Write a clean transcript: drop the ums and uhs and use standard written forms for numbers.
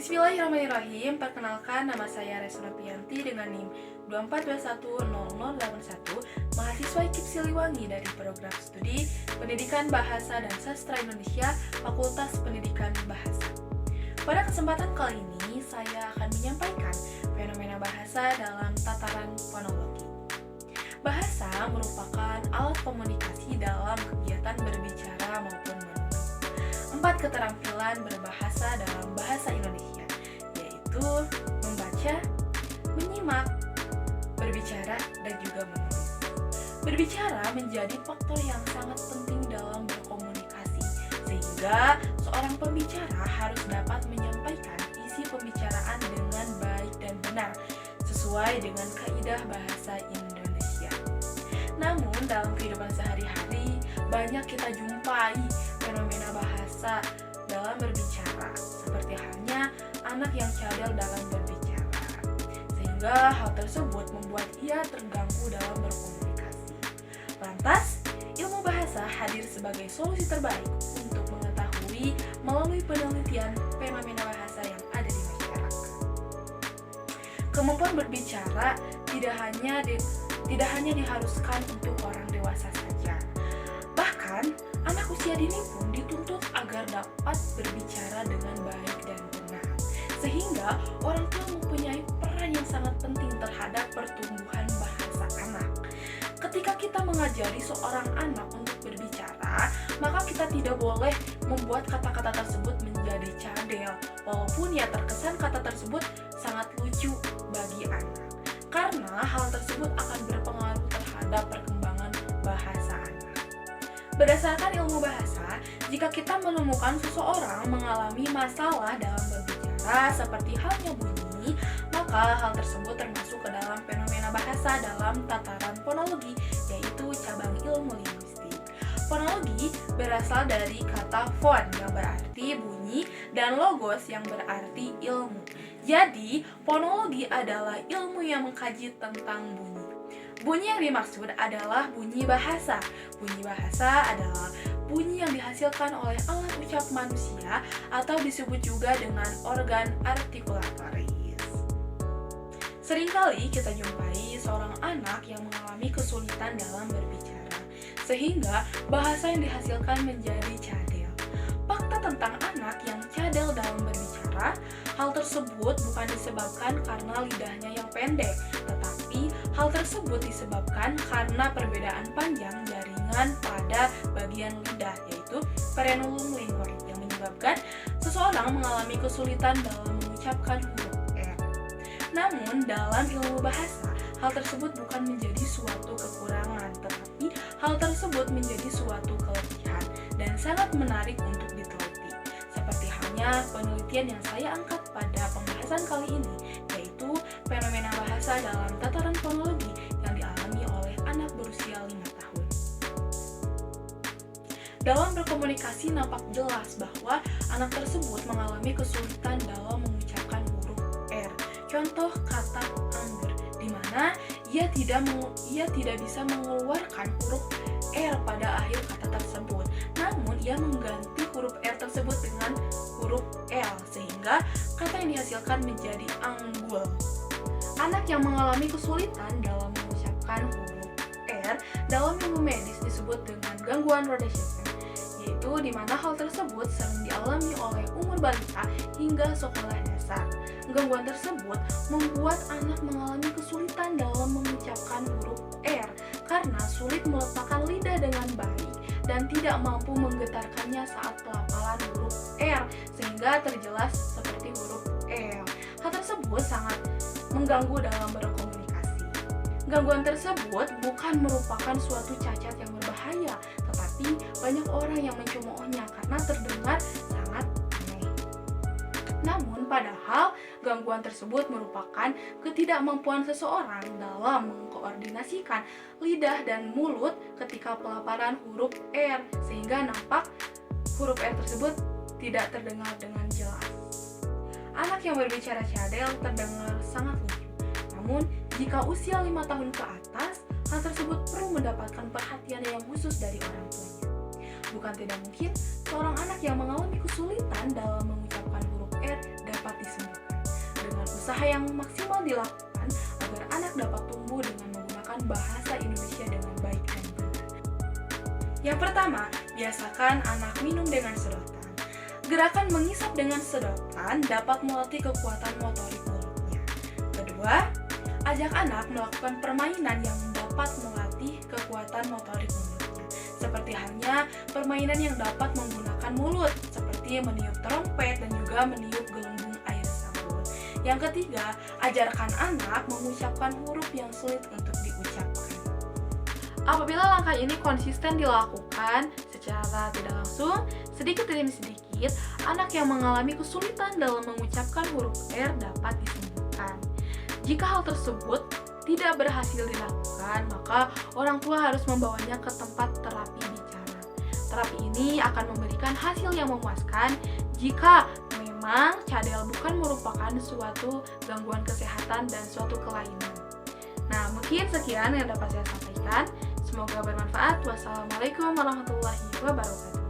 Bismillahirrahmanirrahim. Perkenalkan, nama saya Resuna Pianti dengan NIM 24210081, mahasiswa IKIP Siliwangi dari program studi Pendidikan Bahasa dan Sastra Indonesia, Fakultas Pendidikan Bahasa. Pada kesempatan kali ini, saya akan menyampaikan fenomena bahasa dalam tataran fonologi. Bahasa merupakan alat komunikasi dalam kegiatan berbicara maupun menulis. 4 keterampilan berbahasa dalam bahasa Indonesia, yaitu membaca, menyimak, berbicara, dan juga menulis. Berbicara menjadi faktor yang sangat penting dalam berkomunikasi, sehingga seorang pembicara harus dapat menyampaikan isi pembicaraan dengan baik dan benar, sesuai dengan kaidah bahasa Indonesia. Namun, dalam kehidupan sehari-hari, banyak kita jumpai fenomena bahasa dalam berbicara, seperti halnya anak yang cadel dalam berbicara, sehingga hal tersebut membuat ia terganggu dalam berkomunikasi. Lantas, ilmu bahasa hadir sebagai solusi terbaik untuk mengetahui melalui penelitian fenomena bahasa yang ada di masyarakat. Kemampuan berbicara tidak hanya diharuskan untuk orang dewasa saja. Bahkan, anak usia dini pun dituntut agar dapat berbicara dengan baik dan benar, sehingga orang tua mempunyai peran yang sangat penting terhadap pertumbuhan bahasa anak. Ketika kita mengajari seorang anak untuk berbicara, maka kita tidak boleh membuat kata-kata tersebut menjadi cadel, walaupun ya terkesan kata tersebut sangat lucu bagi anak, karena hal tersebut akan berpengaruh terhadap perkembangan bahasa anak. Berdasarkan ilmu bahasa, jika kita menemukan seseorang mengalami masalah dalam berbicara seperti halnya bunyi, maka hal tersebut termasuk ke dalam fenomena bahasa dalam tataran fonologi, yaitu cabang ilmu linguistik. Fonologi berasal dari kata fon yang berarti bunyi dan logos yang berarti ilmu. Jadi, fonologi adalah ilmu yang mengkaji tentang bunyi. Bunyi yang dimaksud adalah bunyi bahasa. Bunyi bahasa adalah bunyi yang dihasilkan oleh alat ucap manusia atau disebut juga dengan organ artikulatoris. Seringkali kita jumpai seorang anak yang mengalami kesulitan dalam berbicara, sehingga bahasa yang dihasilkan menjadi cadel. Fakta tentang anak yang cadel dalam berbicara, hal tersebut bukan disebabkan karena lidahnya yang pendek, tetapi hal tersebut disebabkan karena perbedaan panjang jaringan pada bagian lidah, yaitu frenulum linguae, yang menyebabkan seseorang mengalami kesulitan dalam mengucapkan huruf R. Namun, dalam ilmu bahasa, hal tersebut bukan menjadi suatu kekurangan, tetapi hal tersebut menjadi suatu kelebihan dan sangat menarik untuk diteliti. Seperti halnya penelitian yang saya angkat pada pembahasan kali ini, yaitu fenomena bahasa dalam tataran fonologi yang dialami oleh anak berusia 5 tahun. Dalam berkomunikasi nampak jelas bahwa anak tersebut mengalami kesulitan dalam mengucapkan huruf R. Contoh kata anggur, di mana ia tidak bisa mengeluarkan huruf R pada akhir kata tersebut. Namun, ia mengganti huruf R tersebut dengan huruf L, sehingga kata yang dihasilkan menjadi anggul. Anak yang mengalami kesulitan dalam mengucapkan huruf R dalam ilmu medis disebut dengan gangguan Rhodes-Shapiro, yaitu di mana hal tersebut sering dialami oleh umur balita hingga sekolah dasar. Gangguan tersebut membuat anak mengalami kesulitan dalam mengucapkan huruf R karena sulit meletakkan lidah dengan baik dan tidak mampu menggetarkannya saat pelafalan huruf R, sehingga terjelas seperti huruf L. Hal tersebut sangat mengganggu dalam berkomunikasi. Gangguan tersebut bukan merupakan suatu cacat yang berbahaya, tetapi banyak orang yang mencemoohnya karena terdengar sangat aneh. Namun, padahal gangguan tersebut merupakan ketidakmampuan seseorang dalam mengkoordinasikan lidah dan mulut ketika pelafalan huruf R, sehingga nampak huruf R tersebut tidak terdengar dengan jelas. Anak yang berbicara cadel terdengar sangat lucu. Namun, jika usia 5 tahun ke atas, hal tersebut perlu mendapatkan perhatian yang khusus dari orang tuanya. Bukan tidak mungkin, seorang anak yang mengalami kesulitan dalam mengucapkan huruf R dapat dapat disembuhkan dengan usaha yang maksimal dilakukan agar anak dapat tumbuh dengan menggunakan bahasa Indonesia dengan baik dan benar. Yang pertama, biasakan anak minum dengan sedotan. Gerakan mengisap dengan sedotan dapat melatih kekuatan motorik mulutnya. Kedua, ajak anak melakukan permainan yang dapat melatih kekuatan motorik mulutnya, seperti halnya permainan yang dapat menggunakan mulut, seperti meniup trompet dan juga meniup gelembung air sabun. Yang ketiga, ajarkan anak mengucapkan huruf yang sulit untuk diucapkan. Apabila langkah ini konsisten dilakukan secara tidak langsung, sedikit demi sedikit, anak yang mengalami kesulitan dalam mengucapkan huruf R dapat disembuhkan. Jika hal tersebut tidak berhasil dilakukan, maka orang tua harus membawanya ke tempat terapi bicara. Terapi ini akan memberikan hasil yang memuaskan jika memang cadel bukan merupakan suatu gangguan kesehatan dan suatu kelainan. Nah, mungkin sekian yang dapat saya sampaikan. Semoga bermanfaat. Wassalamualaikum warahmatullahi wabarakatuh.